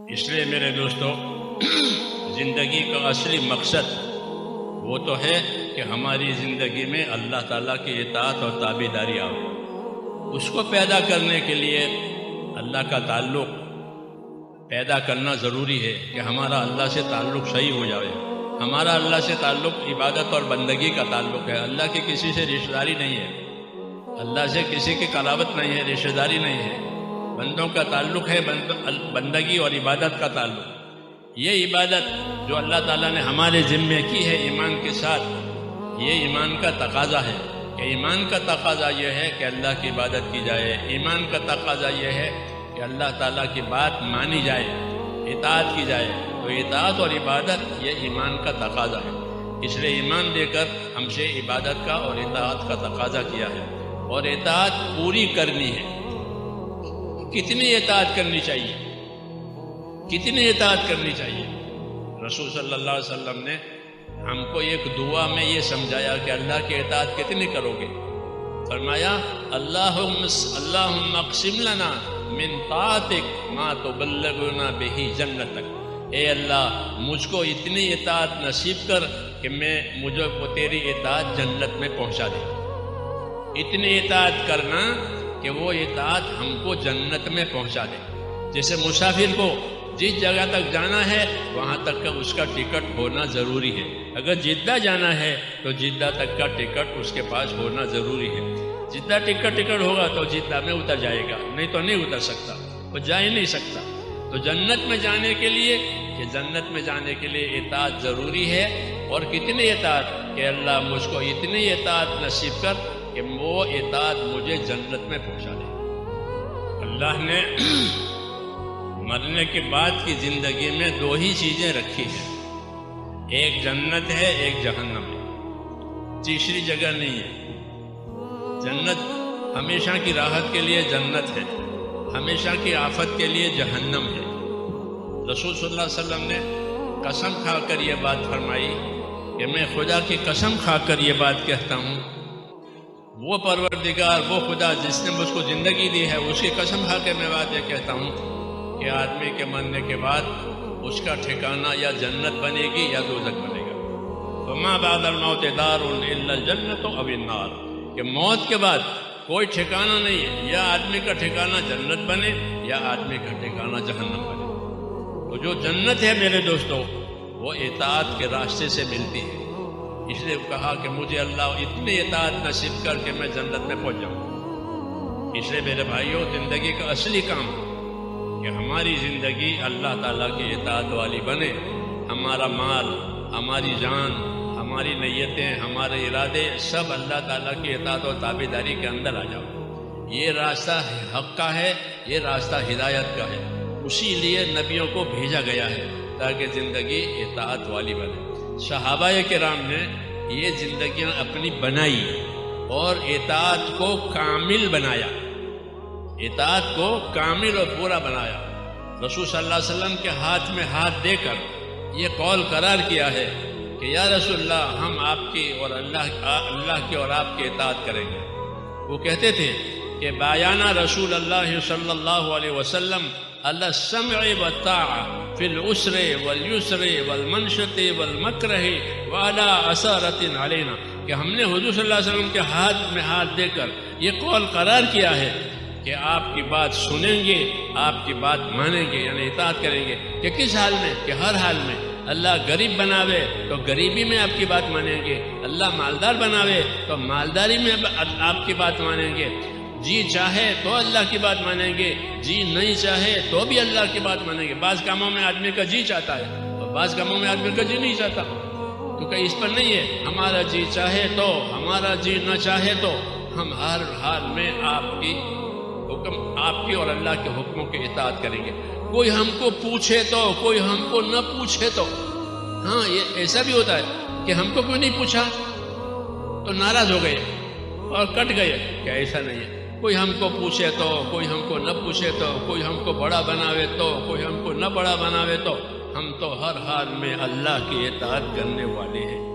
اس لیے میرے دوستو زندگی کا اصلی مقصد وہ تو ہے کہ ہماری زندگی میں اللہ تعالیٰ کی اطاعت اور تابعداری آئے۔ اس کو پیدا کرنے کے لیے اللہ کا تعلق پیدا کرنا ضروری ہے کہ ہمارا اللہ سے تعلق صحیح ہو جائے۔ ہمارا اللہ سے تعلق عبادت اور بندگی کا تعلق ہے، اللہ کی کسی سے رشتہ داری نہیں ہے، اللہ سے کسی کی قرابت نہیں ہے، رشتہ داری نہیں ہے۔ بندوں کا تعلق ہے بندگی اور عبادت کا تعلق۔ یہ عبادت جو اللہ تعالیٰ نے ہمارے ذمے کی ہے ایمان کے ساتھ، یہ ایمان کا تقاضا ہے کہ ایمان کا تقاضا یہ ہے کہ اللہ کی عبادت کی جائے، ایمان کا تقاضا یہ ہے کہ اللہ تعالیٰ کی بات مانی جائے، اطاعت کی جائے۔ تو اطاعت اور عبادت یہ ایمان کا تقاضا ہے، اس لیے ایمان دے کر ہم سے عبادت کا اور اطاعت کا تقاضا کیا ہے، اور اطاعت پوری کرنی ہے۔ کتنی اطاعت کرنی چاہیے؟ کتنی اطاعت کرنی چاہیے؟ رسول صلی اللہ علیہ وسلم نے ہم کو ایک دعا میں یہ سمجھایا کہ اللہ کی اطاعت کتنی کرو گے؟ فرمایا اللہم اقسم لنا من طاعتک ما تبلغنا بہ جنتک۔ اے اللہ مجھ کو اتنی اطاعت نصیب کر کہ مجھے کو تیری اطاعت جنت میں پہنچا دے۔ اتنی اطاعت کرنا کہ وہ اطاعت ہم کو جنت میں پہنچا دے۔ جیسے مسافر کو جس جگہ تک جانا ہے وہاں تک کا اس کا ٹکٹ ہونا ضروری ہے۔ اگر جدہ جانا ہے تو جدہ تک کا ٹکٹ اس کے پاس ہونا ضروری ہے۔ جدہ ٹکٹ ہوگا تو جدہ میں اتر جائے گا، نہیں تو نہیں اتر سکتا، وہ جا ہی نہیں سکتا۔ تو جنت میں جانے کے لیے اطاعت ضروری ہے۔ اور کتنی اطاعت کہ اللہ مجھ کو اتنی اطاعت نصیب کر کہ وہ اطاعت مجھے جنت میں پہنچا دے۔ اللہ نے مرنے کے بعد کی زندگی میں دو ہی چیزیں رکھی ہیں، ایک جنت ہے، ایک جہنم ہے، تیسری جگہ نہیں ہے۔ جنت ہمیشہ کی راحت کے لیے جنت ہے، ہمیشہ کی آفت کے لیے جہنم ہے۔ رسول صلی اللہ علیہ وسلم نے قسم کھا کر یہ بات فرمائی کہ میں خدا کی قسم کھا کر یہ بات کہتا ہوں، وہ پروردگار، وہ خدا جس نے مجھ کو زندگی دی ہے، اس کی قسم کھا کے میں بات یہ کہتا ہوں کہ آدمی کے مرنے کے بعد اس کا ٹھکانہ یا جنت بنے گی یا دوزخ بنے گا۔ فما بعد الموت دار الا الجنت او النار، کہ موت کے بعد کوئی ٹھکانہ نہیں ہے، یا آدمی کا ٹھکانہ جنت بنے یا آدمی کا ٹھکانہ جہنم بنے۔ تو جو جنت ہے میرے دوستو وہ اطاعت کے راستے سے ملتی ہے۔ اس لیے کہا کہ مجھے اللہ اتنی اطاعت نصیب کر کے میں جنت میں پہنچ جاؤں۔ اس لیے میرے بھائیوں، زندگی کا اصلی کام کہ ہماری زندگی اللہ تعالیٰ کی اطاعت والی بنے۔ ہمارا مال، ہماری جان، ہماری نیتیں، ہمارے ارادے سب اللہ تعالیٰ کی اطاعت و تابعداری کے اندر آ جاؤ۔ یہ راستہ حق کا ہے، یہ راستہ ہدایت کا ہے۔ اسی لیے نبیوں کو بھیجا گیا ہے تاکہ زندگی اطاعت والی بنے۔ صحابہ کرام نے یہ زندگیاں اپنی بنائی اور اطاعت کو کامل بنایا، اطاعت کو کامل اور پورا بنایا۔ رسول صلی اللہ علیہ وسلم کے ہاتھ میں ہاتھ دے کر یہ قول قرار کیا ہے کہ یا رسول اللہ، ہم آپ کی اور اللہ کی اور آپ کی اطاعت کریں گے۔ وہ کہتے تھے کہ بایانہ رسول اللہ صلی اللہ علیہ وسلم علی السمع والطاعة فی العسر والیسر والمنشط والمکرہ وعلی اثارۃ علینا، کہ ہم نے حضور صلی اللہ علیہ وسلم کے ہاتھ میں ہاتھ دے کر یہ قول قرار کیا ہے کہ آپ کی بات سنیں گے، آپ کی بات مانیں گے، یعنی اطاعت کریں گے۔ کہ کس حال میں؟ کہ ہر حال میں۔ اللہ غریب بناوے تو غریبی میں آپ کی بات مانیں گے، اللہ مالدار بناوے تو مالداری میں آپ کی بات مانیں گے۔ جی چاہے تو اللہ کی بات مانیں گے، جی نہیں چاہے تو بھی اللہ کی بات مانیں گے۔ بعض کاموں میں آدمی کا جی چاہتا ہے اور بعض کاموں میں آدمی کا جی نہیں چاہتا، تو کہ اس پر نہیں ہے ہمارا جی چاہے تو، ہمارا جی نہ چاہے تو، ہم ہر حال میں آپ کی اور اللہ کے حکموں کی اطاعت کریں گے۔ کوئی ہم کو پوچھے تو، کوئی ہم کو نہ پوچھے تو۔ ہاں، یہ ایسا بھی ہوتا ہے کہ ہم کو کوئی نہیں پوچھا تو ناراض ہو گئے اور کٹ گئے، کہ ایسا نہیں ہے۔ کوئی ہم کو پوچھے تو، کوئی ہم کو نہ پوچھے تو، کوئی ہم کو بڑا بناوے تو، کوئی ہم کو نہ بڑا بناوے تو، ہم تو ہر حال میں اللہ کی اطاعت کرنے والے ہیں۔